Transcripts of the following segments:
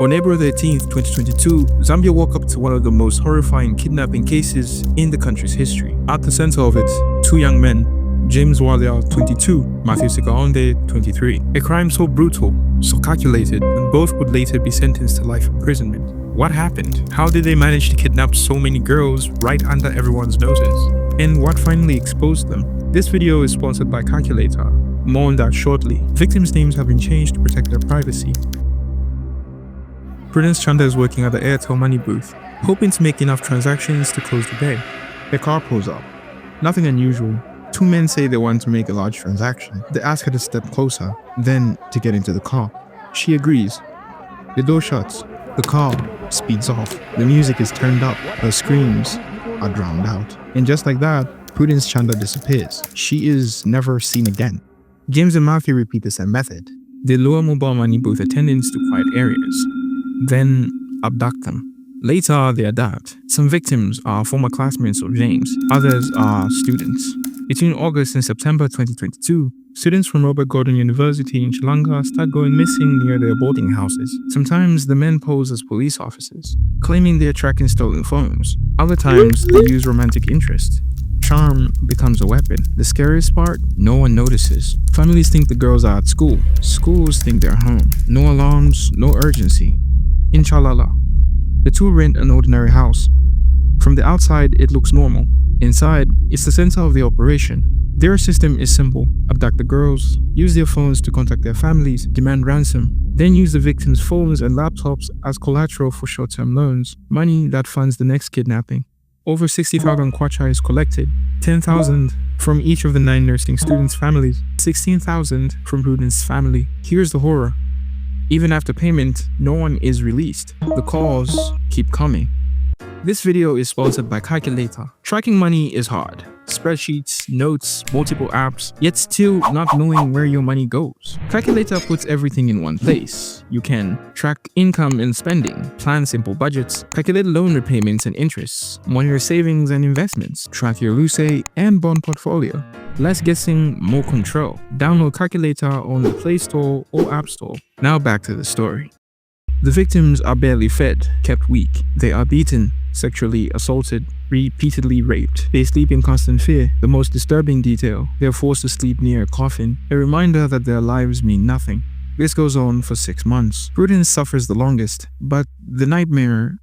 On April 13th, 2022, Zambia woke up to one of the most horrifying kidnapping cases in the country's history. At the center of it, two young men, James Walia, 22, Matthew Sikaonde, 23. A crime so brutal, so calculated, and both would later be sentenced to life imprisonment. What happened? How did they manage to kidnap so many girls right under everyone's noses? And what finally exposed them? This video is sponsored by Calculator. More on that shortly. Victims' names have been changed to protect their privacy. Prudence Chanda is working at the Airtel money booth, hoping to make enough transactions to close the day. A car pulls up. Nothing unusual. Two men say they want to make a large transaction. They ask her to step closer, then to get into the car. She agrees. The door shuts. The car speeds off. The music is turned up. Her screams are drowned out. And just like that, Prudence Chanda disappears. She is never seen again. James and Matthew repeat the same method. They lure mobile money booth attendants to quiet areas, then abduct them. Later, they adapt. Some victims are former classmates of James, others are students. Between August and September 2022, students from Robert Gordon University in Chilanga start going missing near their boarding houses. Sometimes the men pose as police officers, claiming they're tracking stolen phones. Other times, they use romantic interest. Charm becomes a weapon. The scariest part? No one notices. Families think the girls are at school. Schools think they're home. No alarms, no urgency. In Chalala, the two rent an ordinary house. From the outside, it looks normal. Inside, it's the center of the operation. Their system is simple. Abduct the girls, use their phones to contact their families, demand ransom, then use the victims' phones and laptops as collateral for short-term loans, money that funds the next kidnapping. Over 60,000 kwacha is collected, 10,000 from each of the 9 nursing students' families, 16,000 from Prudence's family. Here's the horror. Even after payment, no one is released. The calls keep coming. This video is sponsored by Calculator. Tracking money is hard. Spreadsheets, notes, multiple apps, yet still not knowing where your money goes. Calculator puts everything in one place. You can track income and spending, plan simple budgets, calculate loan repayments and interests, monitor savings and investments, track your Luce and bond portfolio. Less guessing, more control. Download Calculator on the Play Store or App Store. Now back to the story. The victims are barely fed, kept weak. They are beaten, sexually assaulted, repeatedly raped. They sleep in constant fear. The most disturbing detail, they are forced to sleep near a coffin, a reminder that their lives mean nothing. This goes on for 6 months. Prudence suffers the longest, but the nightmare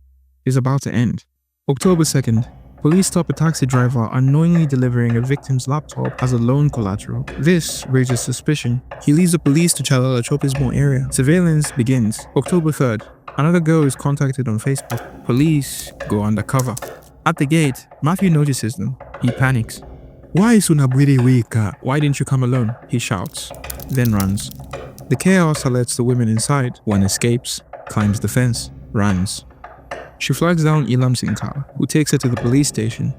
is about to end. October 2nd, police stop a taxi driver unknowingly delivering a victim's laptop as a loan collateral. This raises suspicion. He leads the police to Chalala Chopismo area. Surveillance begins. October 3rd, another girl is contacted on Facebook. Police go undercover. At the gate, Matthew notices them. He panics. Why Sunabwiri Wika? Why didn't you come alone? He shouts, then runs. The chaos alerts the women inside. One escapes, climbs the fence, runs. She flags down Ilam Sinka, who takes her to the police station.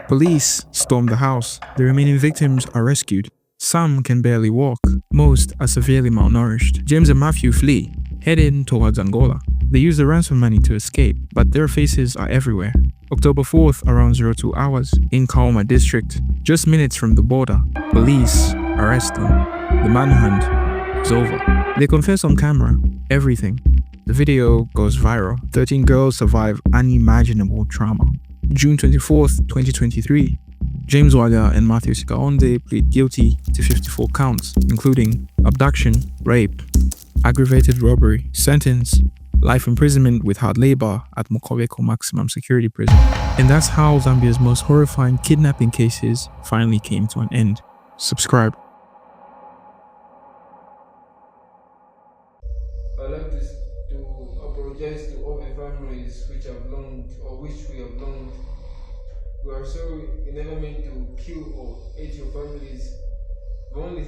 Police storm the house. The remaining victims are rescued. Some can barely walk. Most are severely malnourished. James and Matthew flee, heading towards Angola. They use the ransom money to escape, but their faces are everywhere. October 4th, around 02 hours, in Kaoma district, just minutes from the border, police arrest them. The manhunt is over. They confess on camera, everything. The video goes viral. 13 girls survive unimaginable trauma. June 24th, 2023, James Waga and Matthew Sikaonde plead guilty to 54 counts, including abduction, rape, aggravated robbery. Sentence: life imprisonment with hard labor at Mokobeko Maximum Security Prison. And that's how Zambia's most horrifying kidnapping cases finally came to an end. Subscribe. I'd like to apologize to all the families which have longed or which we have longed. We are sorry we never meant to kill or hate your families. The only thing